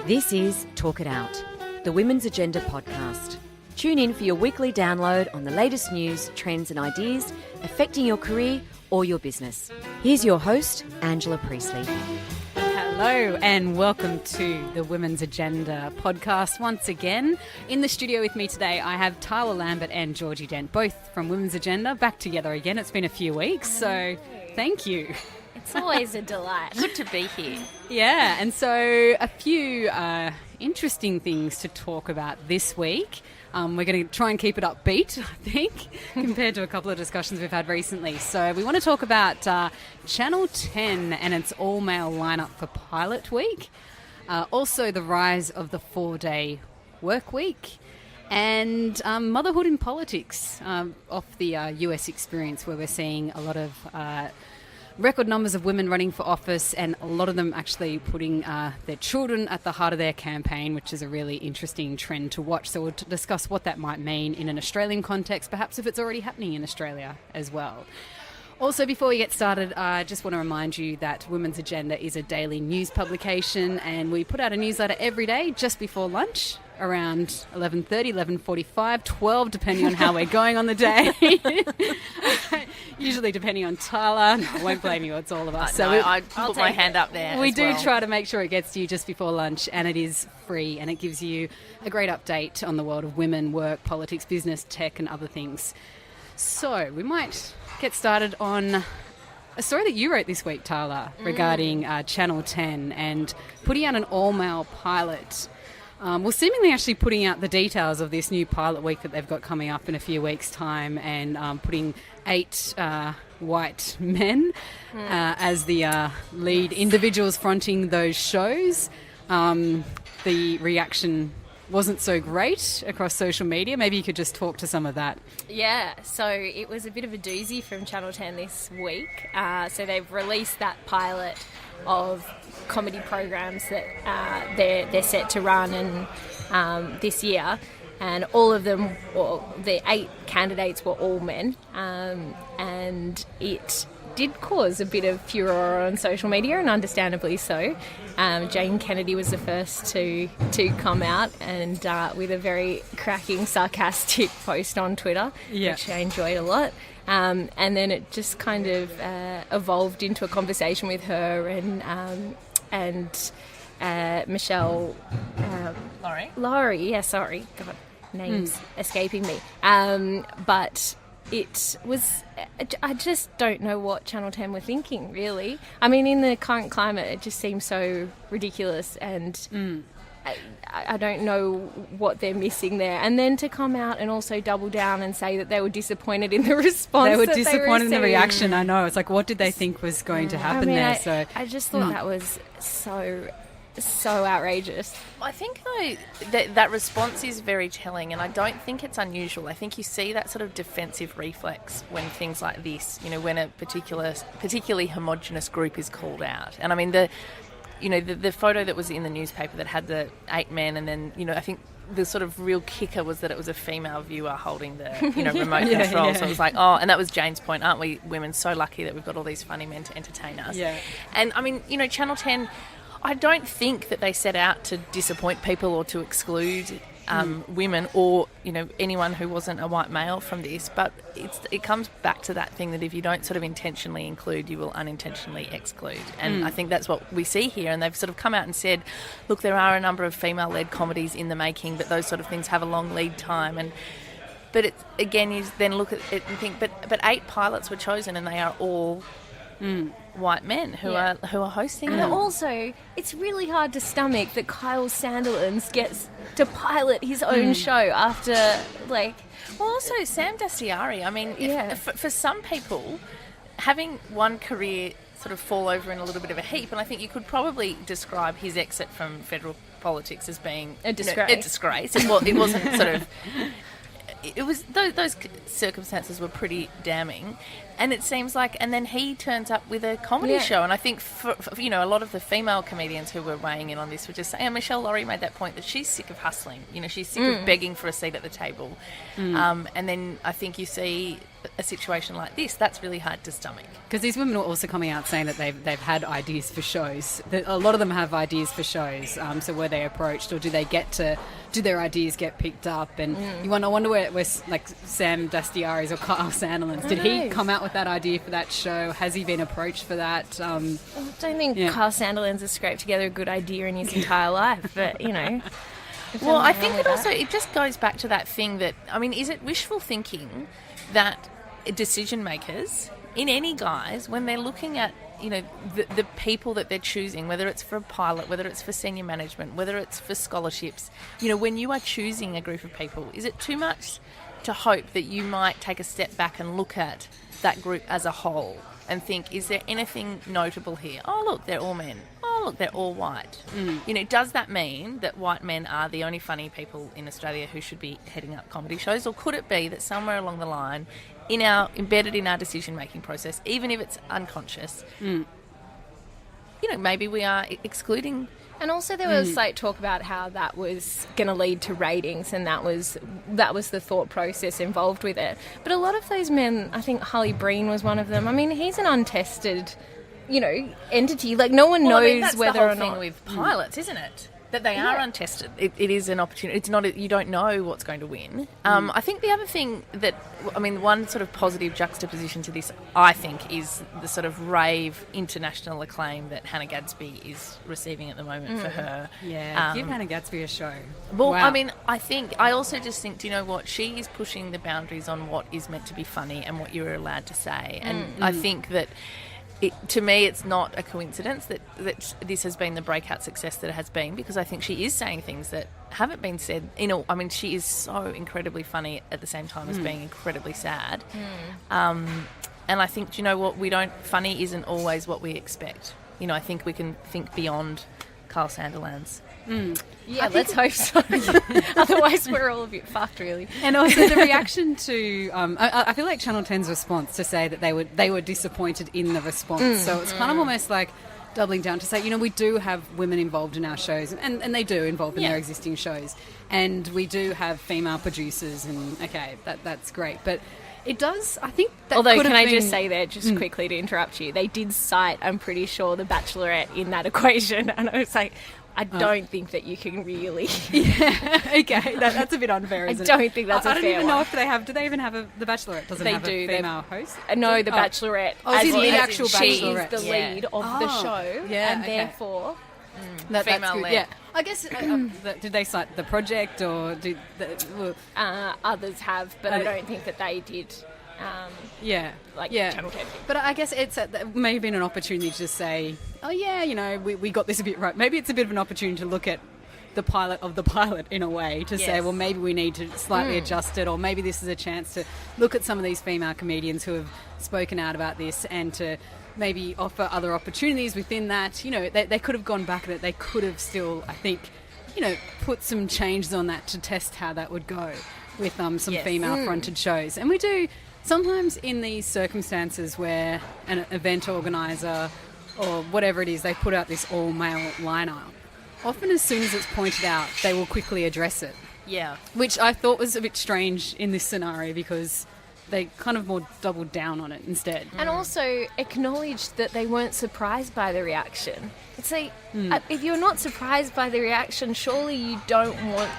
This is Talk It Out, the Women's Agenda podcast. Tune in for your weekly download on the latest news, trends and ideas affecting your career or your business. Here's your host, Angela Priestley. Hello and welcome to the Women's Agenda podcast once again. In the studio with me today, I have Tyler Lambert and Georgie Dent, both from Women's Agenda, back together again. It's been a few weeks, so thank you. It's always a delight. Good to be here. Yeah, and so a few interesting things to talk about this week. We're going to try and keep it upbeat, I think, compared to a couple of discussions we've had recently. So we want to talk about Channel 10 and its all-male lineup for Pilot Week. Also the rise of the 4-day work week. And motherhood in politics, off the US experience where we're seeing a lot of record numbers of women running for office and a lot of them actually putting their children at the heart of their campaign, which is a really interesting trend to watch. So we'll discuss what that might mean in an Australian context, perhaps if it's already happening in Australia as well. Also, before we get started, I just want to remind you that Women's Agenda is a daily news publication and we put out a newsletter every day just before lunch, around 11:30, 11:45, 12, depending on how we're going on the day. Usually depending on Tyler. No, I won't blame you, it's all of us. I put my hand up there. We do try to make sure it gets to you just before lunch, and it is free, and it gives you a great update on the world of women, work, politics, business, tech, and other things. So we might get started on a story that you wrote this week, Tyler, regarding Channel 10 and putting out an all-male pilot. Seemingly actually putting out the details of this new pilot week that they've got coming up in a few weeks' time, and putting 8 white men as the lead individuals fronting those shows. The reaction wasn't so great across social media. Maybe you could just talk to some of that. Yeah, so it was a bit of a doozy from Channel 10 this week. So they've released that pilot of comedy programs that they're set to run and this year, and all of them, well, the 8 candidates were all men, and it did cause a bit of furore on social media, and understandably so. Jane Kennedy was the first to come out and with a very cracking, sarcastic post on Twitter, which I enjoyed a lot. And then it just kind of evolved into a conversation with her and Michelle Laurie. Yeah, sorry, God, names escaping me. But it was, I just don't know what Channel 10 were thinking, really. I mean, in the current climate, it just seems so ridiculous, and I don't know what they're missing there. And then to come out and also double down and say that they were disappointed in the response. They were disappointed in the reaction, I know. It's like, what did they think was going to happen there? I just thought that was so outrageous. I think, though, that response is very telling, and I don't think it's unusual. I think you see that sort of defensive reflex when things like this, you know, when a particularly homogenous group is called out. And I mean, the photo that was in the newspaper that had the 8 men, and then, you know, I think the sort of real kicker was that it was a female viewer holding the, you know, remote control. Yeah. So it was like, oh, and that was Jane's point, aren't we women so lucky that we've got all these funny men to entertain us? Yeah. And I mean, you know, Channel 10, I don't think that they set out to disappoint people or to exclude women or, you know, anyone who wasn't a white male from this, but it comes back to that thing that if you don't sort of intentionally include, you will unintentionally exclude. And I think that's what we see here, and they've sort of come out and said, look, there are a number of female-led comedies in the making, but those sort of things have a long lead time. But it, again, you then look at it and think, but 8 pilots were chosen, and they are all white men who are hosting them. And also, it's really hard to stomach that Kyle Sandilands gets to pilot his own show after, like... Well, also, Sam Dastyari, I mean, for some people, having one career sort of fall over in a little bit of a heap, and I think you could probably describe his exit from federal politics as being... A disgrace. You know, a disgrace. It wasn't sort of... It was those circumstances were pretty damning, and it seems like, and then he turns up with a comedy show, and I think for you know, a lot of the female comedians who were weighing in on this were just saying, and Michelle Laurie made that point that she's sick of hustling, you know, she's sick of begging for a seat at the table, and then I think you see a situation like this, that's really hard to stomach. Because these women are also coming out saying that they've had ideas for shows. That a lot of them have ideas for shows. So were they approached, or do their ideas get picked up? And I wonder where like Sam Dastiaris or Kyle Sandilands, did he come out with that idea for that show? Has he been approached for that? I don't think Kyle Sandilands has scraped together a good idea in his entire life, but Well, I think it just goes back to that thing that, I mean, is it wishful thinking that decision makers in any guise, when they're looking at, the people that they're choosing, whether it's for a pilot, whether it's for senior management, whether it's for scholarships, when you are choosing a group of people, is it too much to hope that you might take a step back and look at that group as a whole and think, is there anything notable here? Oh, look, they're all men. Oh, look, they're all white. Does that mean that white men are the only funny people in Australia who should be heading up comedy shows? Or could it be that somewhere along the line, embedded in our decision-making process, even if it's unconscious, maybe we are excluding... And also there was talk about how that was going to lead to ratings, and that was the thought process involved with it. But a lot of those men, I think Harley Breen was one of them. I mean, he's an untested, entity. Like, no one knows that's whether the whole or not. thing with pilots, isn't it? That they are untested. It is an opportunity. It's not. You don't know what's going to win. I think the other thing one sort of positive juxtaposition to this, I think, is the sort of rave international acclaim that Hannah Gadsby is receiving at the moment for her. Yeah, give Hannah Gadsby a show. Well, wow. I also just think, do you know what? She is pushing the boundaries on what is meant to be funny and what you're allowed to say. And I think that... to me, it's not a coincidence that this has been the breakout success that it has been, because I think she is saying things that haven't been said. She is so incredibly funny at the same time as being incredibly sad. And I think, do you know what? Funny isn't always what we expect. I think we can think beyond Kyle Sandilands. Yeah, let's hope so. Otherwise, we're all a bit fucked, really. And also the reaction to, I feel like Channel 10's response to say that they were disappointed in the response. So it's kind of almost like doubling down to say, we do have women involved in our shows, and they do involved in their existing shows, and we do have female producers, and okay, that's great, but it does, I think that Although, could can have I been... just say there, just quickly to interrupt you, they did cite, I'm pretty sure, The Bachelorette in that equation, and I was like, I don't think that you can really... Okay, that's a bit unfair, isn't it? I don't think that's a fair one. I don't even know if they have... Do they even have The Bachelorette? Doesn't have a female host? No, The Bachelorette. As in the as actual she Bachelorette. is the lead of the show, and therefore... That's female good. led. Yeah, I guess. Did they cite The Project, or did others have, but I don't think that they did. Channel 10. But I guess it's maybe been an opportunity to just say, oh yeah, we got this a bit right. Maybe it's a bit of an opportunity to look at the pilot of the pilot in a way, to say, well, maybe we need to slightly adjust it, or maybe this is a chance to look at some of these female comedians who have spoken out about this, and to maybe offer other opportunities within that. They could have gone back at it. They could have still, I think, put some changes on that to test how that would go with some female-fronted shows. And we do sometimes in these circumstances where an event organiser or whatever it is, they put out this all-male lineup. Often as soon as it's pointed out, they will quickly address it. Yeah. Which I thought was a bit strange in this scenario, because they kind of more doubled down on it instead. And also acknowledged that they weren't surprised by the reaction. It's like, if you're not surprised by the reaction, surely you don't want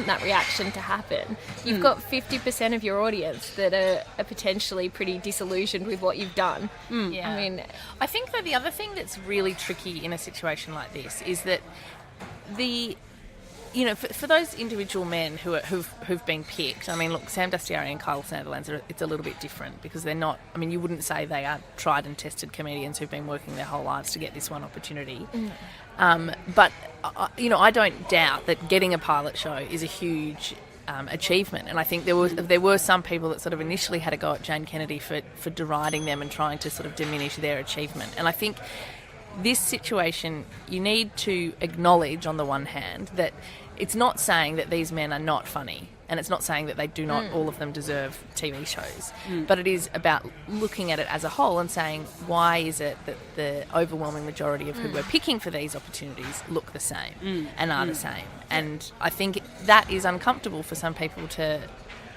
that reaction to happen. You've got 50% of your audience that are potentially pretty disillusioned with what you've done. Yeah. I mean, I think that the other thing that's really tricky in a situation like this is that for those individual men who've been picked, I mean, look, Sam Dastiari and Kyle Sandilands, it's a little bit different, because they're not, I mean, you wouldn't say they are tried and tested comedians who've been working their whole lives to get this one opportunity. But, I don't doubt that getting a pilot show is a huge achievement. And I think there were some people that sort of initially had a go at Jane Kennedy for deriding them and trying to sort of diminish their achievement. And I think this situation, you need to acknowledge, on the one hand, that it's not saying that these men are not funny, and it's not saying that they do not, all of them deserve TV shows, but it is about looking at it as a whole and saying, why is it that the overwhelming majority of who we're picking for these opportunities look the same and are the same? And I think that is uncomfortable for some people to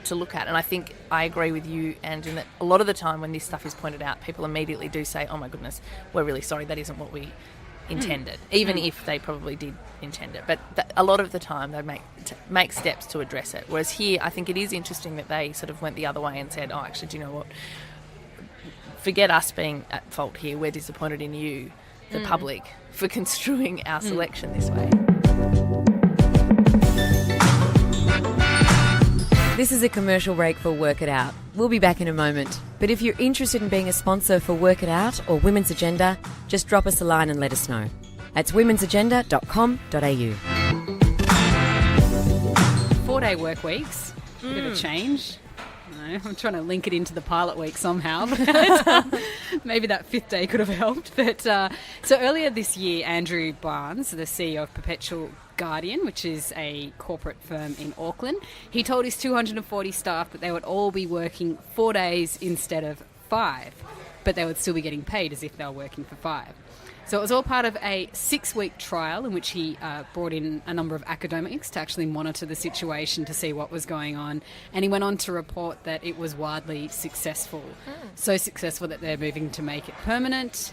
to look at. And I think I agree with you, and in that a lot of the time when this stuff is pointed out, people immediately do say, oh my goodness, we're really sorry, that isn't what we intended, even if they probably did intend it. But a lot of the time they make steps to address it. Whereas here, I think it is interesting that they sort of went the other way and said, oh, actually, do you know what? Forget us being at fault here. We're disappointed in you, the public, for construing our selection this way. This is a commercial break for Work It Out. We'll be back in a moment. But if you're interested in being a sponsor for Work It Out or Women's Agenda, just drop us a line and let us know. That's womensagenda.com.au. 4-day work weeks, bit of a change. No, I'm trying to link it into the pilot week somehow. But, maybe that fifth day could have helped. But so earlier this year, Andrew Barnes, the CEO of Perpetual Guardian, which is a corporate firm in Auckland, he told his 240 staff that they would all be working 4 days instead of 5, but they would still be getting paid as if they were working for 5. So it was all part of a 6-week trial in which he brought in a number of academics to actually monitor the situation to see what was going on. And he went on to report that it was widely successful. So successful that they're moving to make it permanent.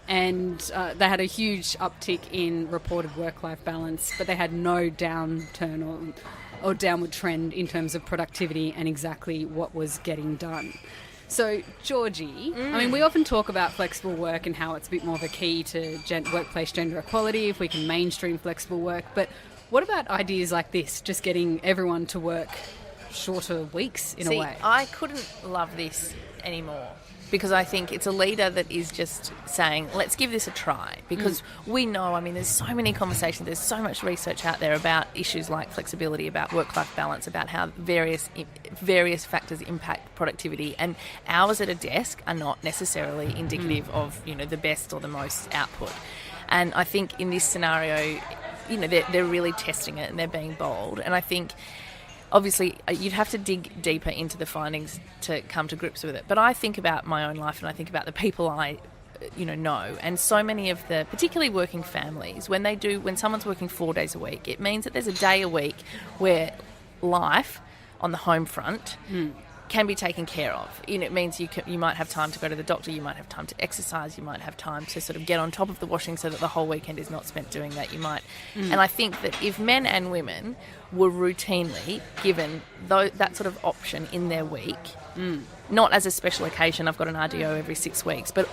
And they had a huge uptick in reported work-life balance, but they had no downturn or downward trend in terms of productivity and exactly what was getting done. So, Georgie, I mean, we often talk about flexible work and how it's a bit more of a key to workplace gender equality, if we can mainstream flexible work. But what about ideas like this, just getting everyone to work shorter weeks in a way? I couldn't love this anymore, because I think it's a leader that is just saying, let's give this a try. Because we know, I mean, there's so many conversations, there's so much research out there about issues like flexibility, about work-life balance, about how various factors impact productivity. And hours at a desk are not necessarily indicative of, you know, the best or the most output. And I think in this scenario, you know, they're really testing it and they're being bold. And I think, obviously, you'd have to dig deeper into the findings to come to grips with it. But I think about my own life and I think about the people I know. And so many of the, particularly working families, when someone's working 4 days a week, it means that there's a day a week where life on the home front can be taken care of. It means you might have time to go to the doctor, you might have time to exercise, you might have time to sort of get on top of the washing so that the whole weekend is not spent doing that. And I think that if men and women were routinely given that sort of option in their week, not as a special occasion, I've got an RDO every 6 weeks, but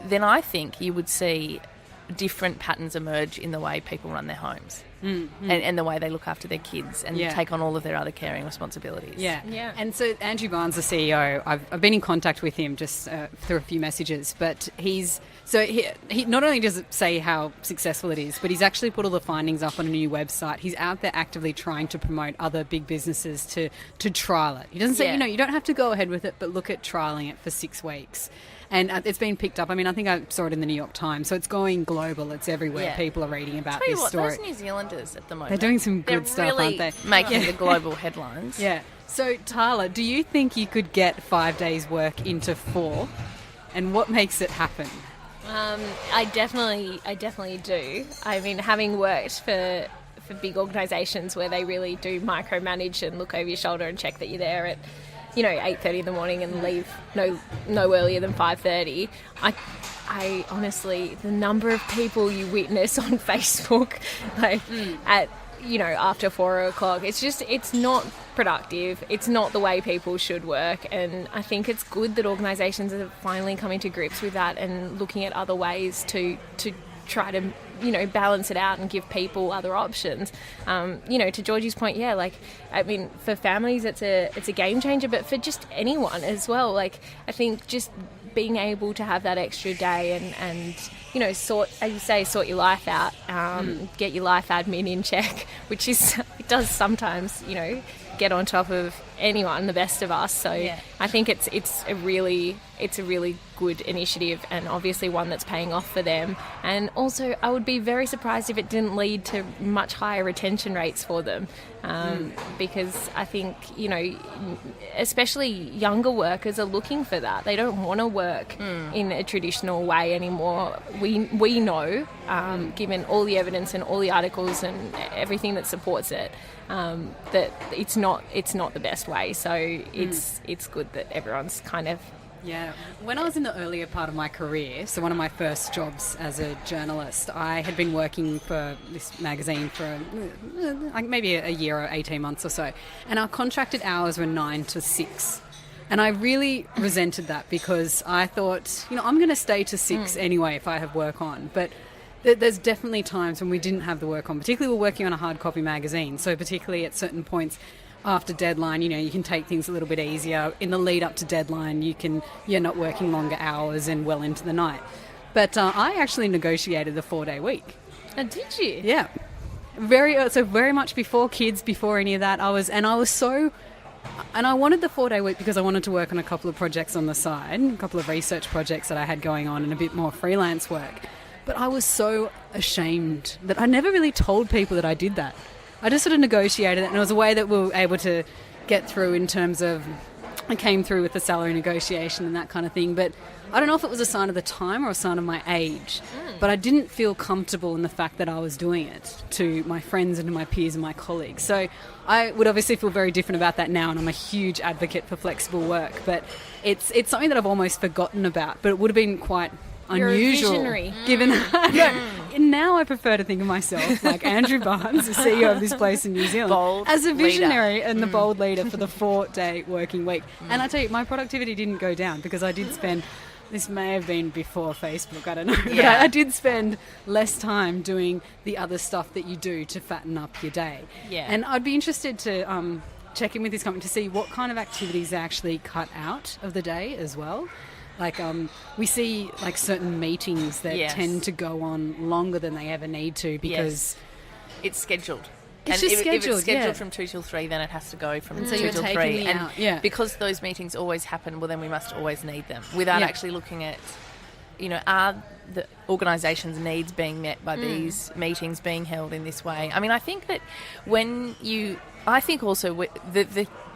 then I think you would see different patterns emerge in the way people run their homes. And the way they look after their kids and take on all of their other caring responsibilities. Yeah. And so Andrew Barnes, the CEO, I've been in contact with him just through a few messages, but he not only does it say how successful it is, but he's actually put all the findings up on a new website. He's out there actively trying to promote other big businesses to trial it. He doesn't say, you don't have to go ahead with it, but look at trialling it for 6 weeks. And it's been picked up. I mean, I think I saw it in the New York Times. So it's going global. It's everywhere. Yeah. People are reading about this story. Those New Zealanders at the moment, they're doing some good stuff, really aren't they? Making the global headlines. Yeah. So, Tala, do you think you could get 5 days' work into 4? And what makes it happen? I definitely do. I mean, having worked for big organisations where they really do micromanage and look over your shoulder and check that you're there at 8:30 in the morning and leave no earlier than 5:30. I honestly, the number of people you witness on Facebook, at after 4 o'clock, it's not productive. It's not the way people should work, and I think it's good that organisations are finally coming to grips with that and looking at other ways to try to balance it out and give people other options. To Georgie's point, for families it's a game changer, but for just anyone as well. I think just being able to have that extra day and sort your life out, get your life admin in check, which is it does sometimes get on top of anyone, the best of us. So I think it's a really good initiative, and obviously one that's paying off for them. And also, I would be very surprised if it didn't lead to much higher retention rates for them, because I think especially younger workers are looking for that. They don't want to work in a traditional way anymore we know, given all the evidence and all the articles and everything that supports it, that it's not the best way. So it's good that everyone's kind of. Yeah. When I was in the earlier part of my career, so one of my first jobs as a journalist, I had been working for this magazine for maybe a year or 18 months or so, and our contracted hours were 9 to 6. And I really resented that because I thought, I'm going to stay to 6 anyway if I have work on. But there's definitely times when we didn't have the work on, particularly we're working on a hard copy magazine. So particularly at certain points after deadline, you can take things a little bit easier. In the lead up to deadline, you're not working longer hours and well into the night. But I actually negotiated a 4-day week. Oh, did you? Yeah. Very much before kids, before any of that. I wanted the 4-day week because I wanted to work on a couple of projects on the side, a couple of research projects that I had going on and a bit more freelance work. But I was so ashamed that I never really told people that I did that. I just sort of negotiated it, and it was a way that we were able to get through in terms of, I came through with the salary negotiation and that kind of thing. But I don't know if it was a sign of the time or a sign of my age, but I didn't feel comfortable in the fact that I was doing it to my friends and to my peers and my colleagues. So I would obviously feel very different about that now, and I'm a huge advocate for flexible work, but it's something that I've almost forgotten about, but it would have been quite unusual. You're a visionary. Given now I prefer to think of myself like Andrew Barnes, the CEO of this place in New Zealand, Bold as a visionary leader. and the bold leader for the 4-day working week. And I tell you, my productivity didn't go down because I did spend, this may have been before Facebook, I don't know, but I did spend less time doing the other stuff that you do to fatten up your day. Yeah. And I'd be interested to check in with this company to see what kind of activities they actually cut out of the day as well. Like we see like certain meetings that tend to go on longer than they ever need to because it's scheduled. It's and just if it's scheduled, scheduled from 2 till 3, then it has to go from 2 you're till taking 3. me And out, because those meetings always happen, well, then we must always need them without actually looking at, are the organisation's needs being met by these meetings being held in this way. I mean, I think that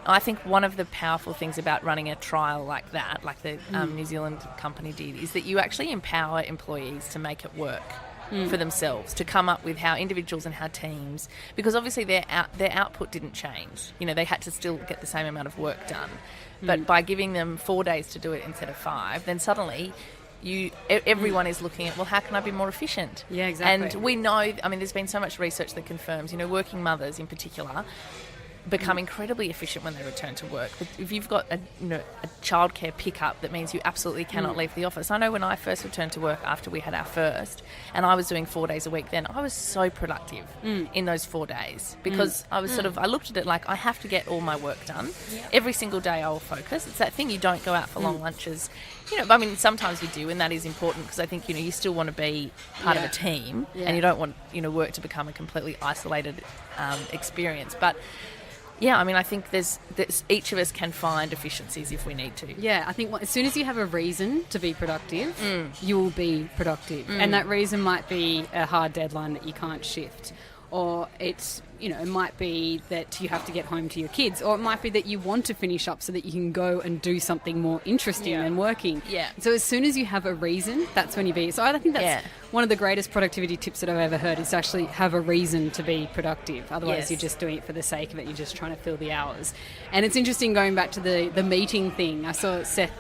I think one of the powerful things about running a trial like that, like the New Zealand company did, is that you actually empower employees to make it work for themselves, to come up with how individuals and how teams, because obviously their output didn't change. They had to still get the same amount of work done. But by giving them 4 days to do it instead of 5, then suddenly everyone is looking at, well, how can I be more efficient? Yeah, exactly. And we know, there's been so much research that confirms, working mothers in particular become incredibly efficient when they return to work. But if you've got a childcare pickup, that means you absolutely cannot leave the office. I know when I first returned to work after we had our first, and I was doing 4 days a week then, I was so productive in those 4 days because I was I looked at it like I have to get all my work done. Yep. Every single day I will focus. It's that thing, you don't go out for long lunches. Sometimes you do, and that is important because I think, you still want to be part of a team and you don't want, work to become a completely isolated experience. But yeah, I think there's each of us can find efficiencies if we need to. Yeah, I think as soon as you have a reason to be productive, you will be productive. And that reason might be a hard deadline that you can't shift. Or it's, it might be that you have to get home to your kids. Or it might be that you want to finish up so that you can go and do something more interesting than working. Yeah. So as soon as you have a reason, that's when you be. So I think that's one of the greatest productivity tips that I've ever heard is to actually have a reason to be productive. Otherwise, you're just doing it for the sake of it. You're just trying to fill the hours. And it's interesting going back to the meeting thing. I saw Seth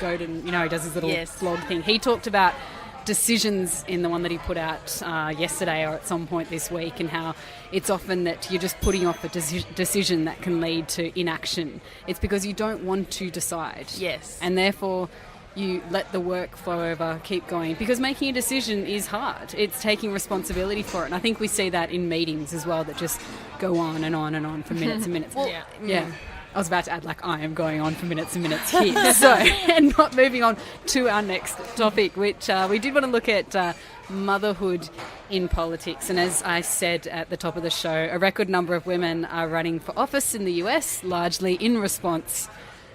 Godin, he does his little vlog thing. He talked about decisions in the one that he put out yesterday or at some point this week, and how it's often that you're just putting off a decision that can lead to inaction. It's because you don't want to decide. Yes. And therefore you let the work flow over, keep going, because making a decision is hard. It's taking responsibility for it. And I think we see that in meetings as well, that just go on and on and on for minutes and minutes. Yeah. I was about to add, I am going on for minutes and minutes here. So, and not moving on to our next topic, which we did want to look at motherhood in politics. And as I said at the top of the show, a record number of women are running for office in the US, largely in response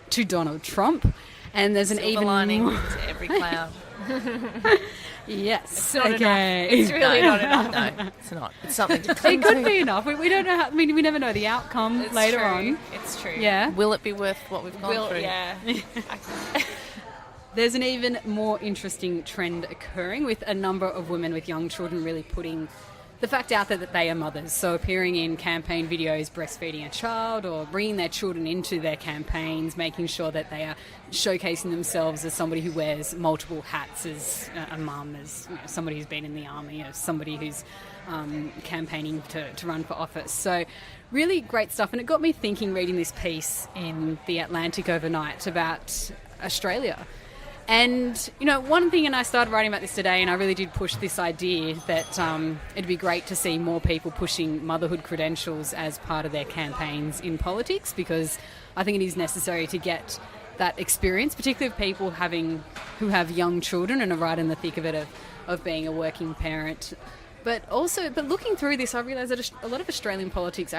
to Donald Trump. And there's Silver an even lining more... to every cloud. Yes. It's not enough. It's really not enough. No, it's not. It's something to It cling could to. be enough. We don't know how... we never know the outcome It's later true. on. It's true. Yeah. Will it be worth what we've gone through? Yeah. There's an even more interesting trend occurring with a number of women with young children really putting the fact out there that they are mothers. So appearing in campaign videos, breastfeeding a child, or bringing their children into their campaigns, making sure that they are showcasing themselves as somebody who wears multiple hats, as a mum, as somebody who's been in the army, as somebody who's campaigning to run for office. So really great stuff. And it got me thinking, reading this piece in The Atlantic overnight about Australia. And, one thing, and I started writing about this today, and I really did push this idea that it'd be great to see more people pushing motherhood credentials as part of their campaigns in politics, because I think it is necessary to get that experience, particularly of people who have young children and are right in the thick of it, of being a working parent. But looking through this, I realised that a lot of Australian politicians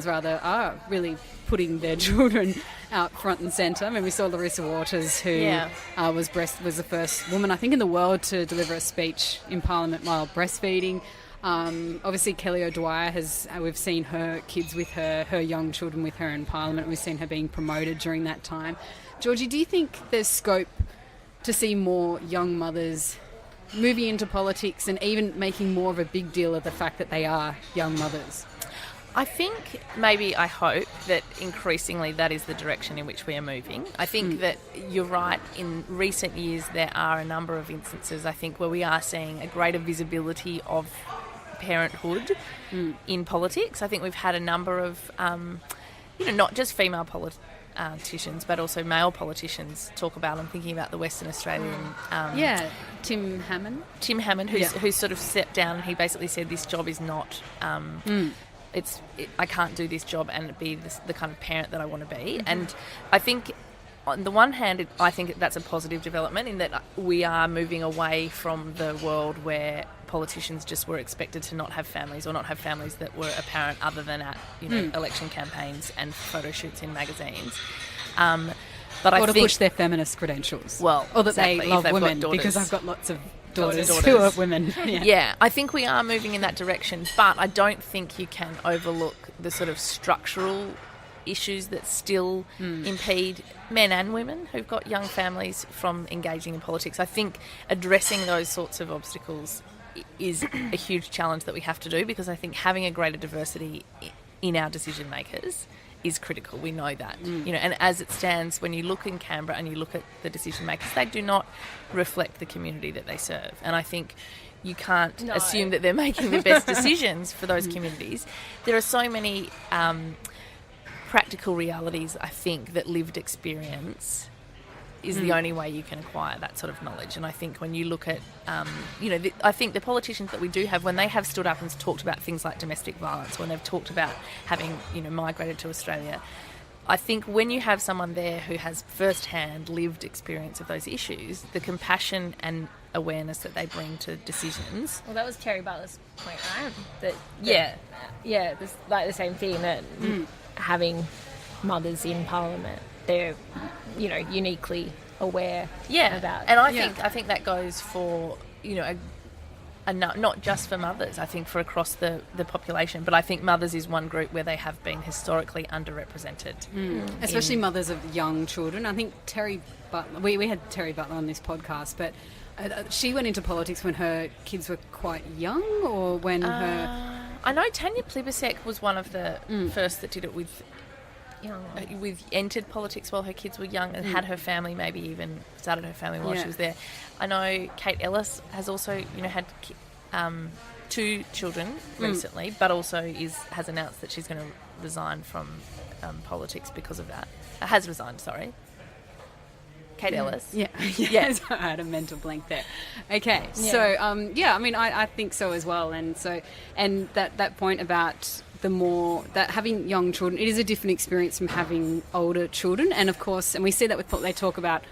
are really putting their children out front and centre. I mean, we saw Larissa Waters, who was the first woman, I think, in the world to deliver a speech in Parliament while breastfeeding. Obviously, Kelly O'Dwyer we've seen her kids with her young children with her in Parliament. We've seen her being promoted during that time. Georgie, do you think there's scope to see more young mothers moving into politics and even making more of a big deal of the fact that they are young mothers? I hope that increasingly that is the direction in which we are moving. I think that you're right. In recent years, there are a number of instances, I think, where we are seeing a greater visibility of parenthood in politics. I think we've had a number of, not just female politicians, but also male politicians talk about. I'm thinking about the Western Australian... Tim Hammond, who's sort of stepped down, and he basically said this job is not... I can't do this job and be the kind of parent that I want to be. And I think, on the one hand, I think that's a positive development in that we are moving away from the world where politicians just were expected to not have families, or not have families that were apparent other than at election campaigns and photo shoots in magazines. Or to push their feminist credentials. Well, or that exactly, they love women, because I've got lots of daughters who are women. Yeah, I think we are moving in that direction, but I don't think you can overlook the sort of structural issues that still impede men and women who've got young families from engaging in politics. I think addressing those sorts of obstacles is a huge challenge that we have to do, because I think having a greater diversity in our decision makers is critical. We know that. And as it stands, when you look in Canberra and you look at the decision makers, they do not reflect the community that they serve. And I think you can't assume that they're making the best decisions for those communities. There are so many practical realities, I think, that lived experience is the only way you can acquire that sort of knowledge. And I think when you look at, I think the politicians that we do have, when they have stood up and talked about things like domestic violence, when they've talked about having, migrated to Australia, I think when you have someone there who has first-hand lived experience of those issues, the compassion and awareness that they bring to decisions. Well, that was Terry Butler's point, right? It's like the same thing, that having mothers in Parliament, they're, uniquely aware about. And I think that goes for, not just for mothers, I think for across the population, but I think mothers is one group where they have been historically underrepresented. Especially mothers of young children. I think Terry Butler, we had Terry Butler on this podcast, but she went into politics when her kids were quite young, or when I know Tanya Plibersek was one of the first that did it entered politics while her kids were young, and had her family, maybe even started her family while she was there. I know Kate Ellis has also, had 2 children recently, but also has announced that she's going to resign from politics because of that. Has resigned, sorry. Kate Ellis. Yeah. I had a mental blank there. Okay. Yeah. So, I think so as well. And that point about that having young children, it is a different experience from having older children. And of course, and we see that they talk about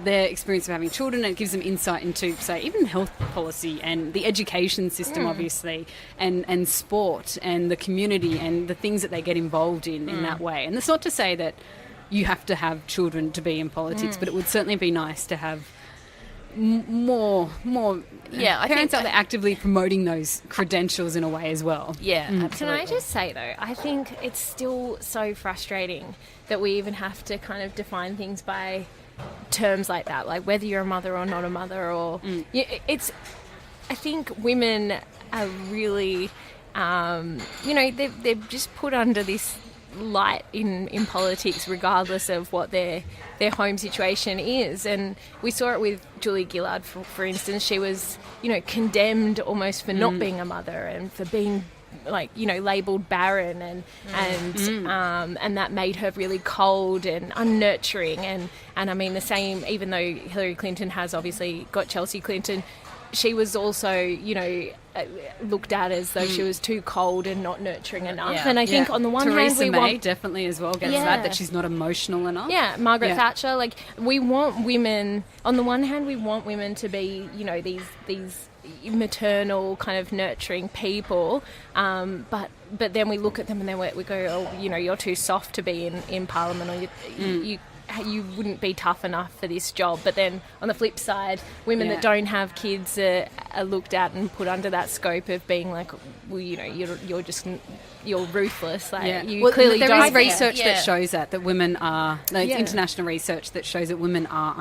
their experience of having children, and it gives them insight into, say, even health policy and the education system, obviously, and sport and the community and the things that they get involved in that way. And it's not to say that you have to have children to be in politics, but it would certainly be nice to have more parents out there actively promoting those credentials in a way as well. Yeah, absolutely. Can I just say, though, I think it's still so frustrating that we even have to kind of define things by terms like that, like whether you're a mother or not a mother, or I think women are really, they're just put under this light in politics, regardless of what their home situation is. And we saw it with Julia Gillard, for instance. She was, condemned almost for not being a mother and for being labelled barren, and that made her really cold and unnurturing. And I mean, the same, even though Hillary Clinton has obviously got Chelsea Clinton, she was also, looked at as though she was too cold and not nurturing enough. Yeah. And I think on the one hand, Theresa we May want definitely as well gets that she's not emotional enough. Yeah, Margaret Thatcher. Like, we want women. On the one hand, we want women to be, these maternal kind of nurturing people, but then we look at them and then we go, oh, you're too soft to be in Parliament, or you wouldn't be tough enough for this job. But then on the flip side, women that don't have kids are looked at and put under that scope of being like, well, you're ruthless. Like, you clearly there don't. is research that shows that women are, international research that shows that women are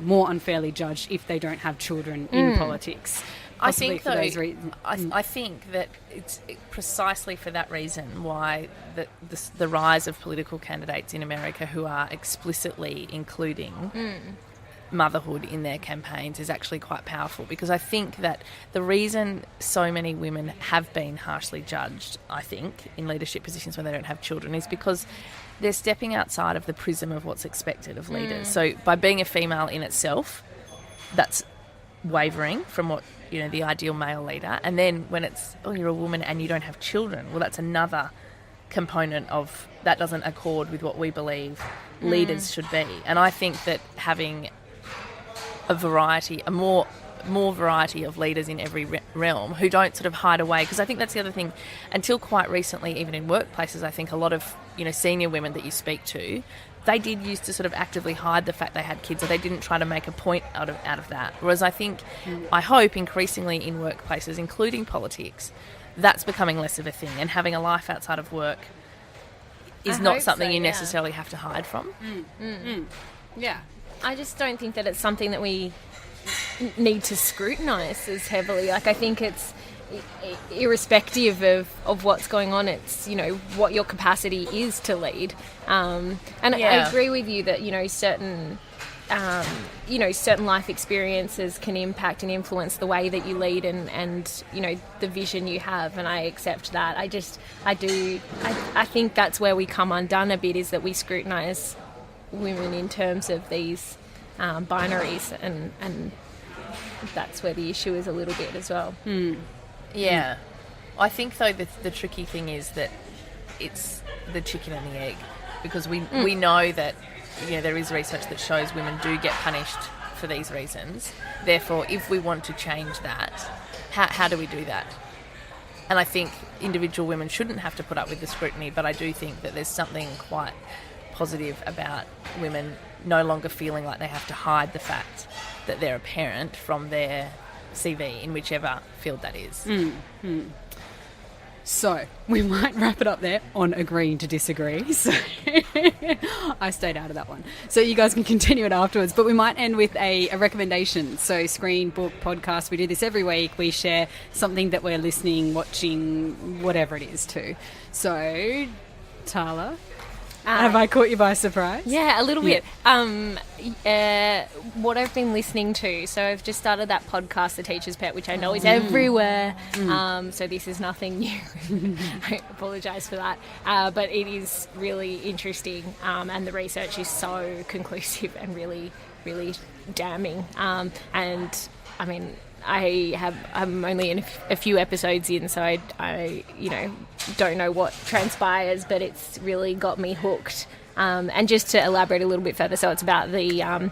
more unfairly judged if they don't have children in politics. I think, though, I think that it's precisely for that reason why the rise of political candidates in America who are explicitly including motherhood in their campaigns is actually quite powerful, because I think that the reason so many women have been harshly judged, I think, in leadership positions when they don't have children is because they're stepping outside of the prism of what's expected of leaders. So by being a female in itself, that's wavering from what the ideal male leader. And then when it's, you're a woman and you don't have children, well, that's another component of that doesn't accord with what we believe leaders should be. And I think that having a more variety of leaders in every realm who don't sort of hide away, because I think that's the other thing. Until quite recently, even in workplaces, I think a lot of senior women that you speak to, they did used to sort of actively hide the fact they had kids, or they didn't try to make a point out of that. Whereas I think, I hope increasingly in workplaces, including politics, that's becoming less of a thing, and having a life outside of work is not something you necessarily have to hide from. Yeah. I just don't think that it's something that we need to scrutinise as heavily. Like, I think it's irrespective of what's going on, it's what your capacity is to lead, and I agree with you that certain life experiences can impact and influence the way that you lead and the vision you have, and I accept that. I think that's where we come undone a bit, is that we scrutinise women in terms of these binaries, and that's where the issue is a little bit as well. Yeah. I think, though, the tricky thing is that it's the chicken and the egg, because we know that there is research that shows women do get punished for these reasons. Therefore, if we want to change that, how do we do that? And I think individual women shouldn't have to put up with the scrutiny, but I do think that there's something quite positive about women no longer feeling like they have to hide the fact that they're a parent from their CV in whichever field that is. So we might wrap it up there on agreeing to disagree. So I stayed out of that one. So you guys can continue it afterwards. But we might end with a recommendation. So screen, book, podcast. We do this every week. We share something that we're listening, watching, whatever it is to. So, Tala, have I caught you by surprise? Yeah, a little bit. What I've been listening to, so I've just started that podcast, The Teacher's Pet, which I know is everywhere. So this is nothing new. I apologise for that. But it is really interesting, and the research is so conclusive and really, really damning. And I mean, I'm only in a few episodes in, so I don't know what transpires, but it's really got me hooked. And just to elaborate a little bit further, so it's about the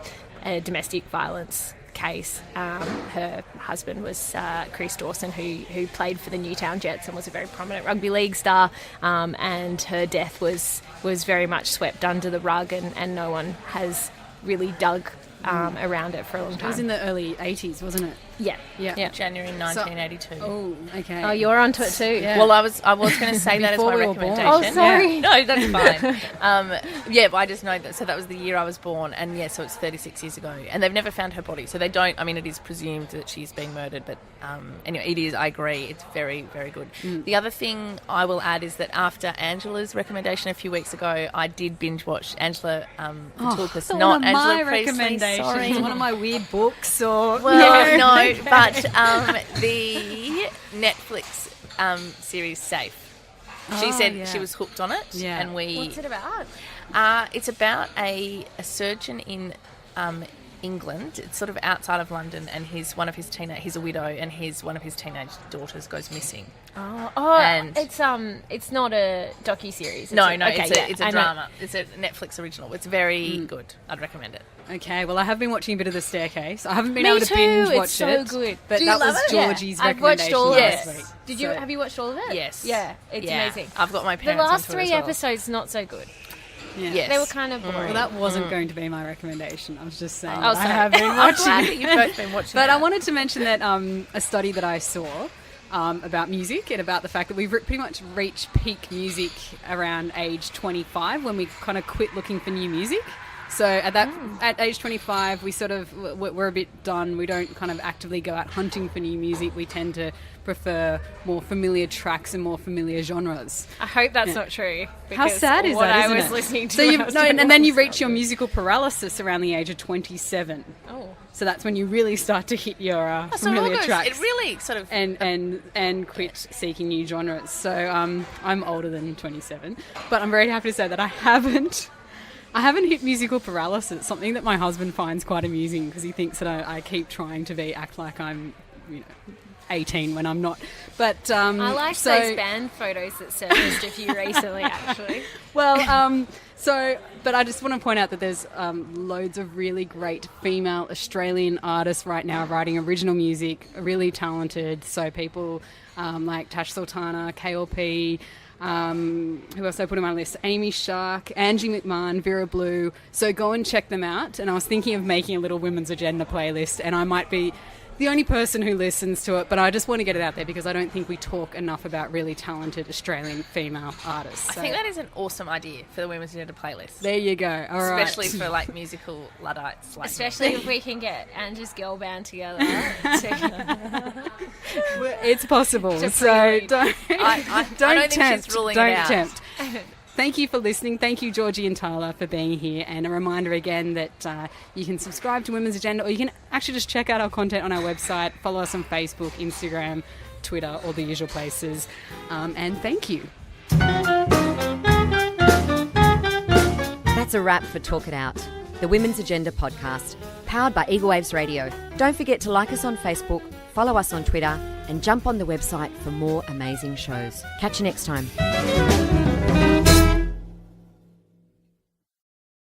domestic violence case. Her husband was Chris Dawson, who played for the Newtown Jets and was a very prominent rugby league star, and her death was very much swept under the rug, and no one has really dug around it for a long It was time. in the early 80s, wasn't it? Yeah. Yeah. January 1982. Oh, okay. Oh, you're onto it too. Yeah. Well, I was going to say that as Before my we were born. recommendation. Oh, sorry. No, that's fine. But I just know that. So that was the year I was born, and so it's 36 years ago, and they've never found her body. So they don't. I mean, it is presumed that she's been murdered, but anyway, it is. I agree. It's very, very good. The other thing I will add is that after Angela's recommendation a few weeks ago, I did binge watch Angela Vitulkas, So not one of my Angela Priestley. recommendations. Sorry. One of my weird books, or Well, no, but the Netflix series Safe. She Oh, said yeah. she was hooked on it, Yeah. and we. What's it about? It's about a surgeon in England. It's sort of outside of London, and he's a widow, and one of his teenage daughters goes missing. And- It's not a docu-series. No, okay, it's I a know. drama. It's a Netflix original. It's very good. I'd recommend it. Okay, well, I have been watching a bit of The Staircase. I haven't been Me able to too, binge it's watch so it. good. But Do you that love was it? Yeah. Georgie's I've watched recommendation all of last it. week. Did you? So- Have you watched all of it? Yes. Yeah, it's Yeah. amazing. I've got my The parents last onto it as 3 well. episodes not so good. Yeah. Yes. They were kind of boring. Well, that wasn't going to be my recommendation. I was just saying Oh, that I sorry. have been I'm watching glad it. that you've both been watching. But that. I wanted to mention that a study that I saw about music and about the fact that we've pretty much reached peak music around age 25 when we kind of quit looking for new music. So at age 25, we sort of we're a bit done. We don't kind of actively go out hunting for new music. We tend to prefer more familiar tracks and more familiar genres. I hope that's not true. How because sad is what that? I Isn't was it? listening to. So when you I was no, doing and then all you this reach your musical paralysis around the age of 27. Oh. So that's when you really start to hit your So it all familiar goes- tracks. It really sort of. and quit seeking new genres. So I'm older than 27, but I'm very happy to say that I haven't hit musical paralysis. Something that my husband finds quite amusing because he thinks that I keep trying to act like I'm 18 when I'm not. But I like so, those band photos that surfaced a few recently, actually. Well, but I just want to point out that there's loads of really great female Australian artists right now writing original music, really talented. So people like Tash Sultana, KLP, who else I put on my list? Amy Shark, Angie McMahon, Vera Blue. So go and check them out. And I was thinking of making a little Women's Agenda playlist, and I might be the only person who listens to it, but I just want to get it out there because I don't think we talk enough about really talented Australian female artists. I think that is an awesome idea for the Women's Agenda playlist. There you go. All right. Especially for like musical Luddites. Like Especially if we can get Angie's girl band together. It's possible. To So pre-read. don't, I don't don't think tempt. she's ruling Don't it out. tempt. Thank you for listening. Thank you, Georgie and Tyler, for being here. And a reminder again that you can subscribe to Women's Agenda, or you can actually just check out our content on our website. Follow us on Facebook, Instagram, Twitter, all the usual places. And thank you. That's a wrap for Talk It Out, the Women's Agenda podcast, powered by Eagle Waves Radio. Don't forget to like us on Facebook, follow us on Twitter, and jump on the website for more amazing shows. Catch you next time.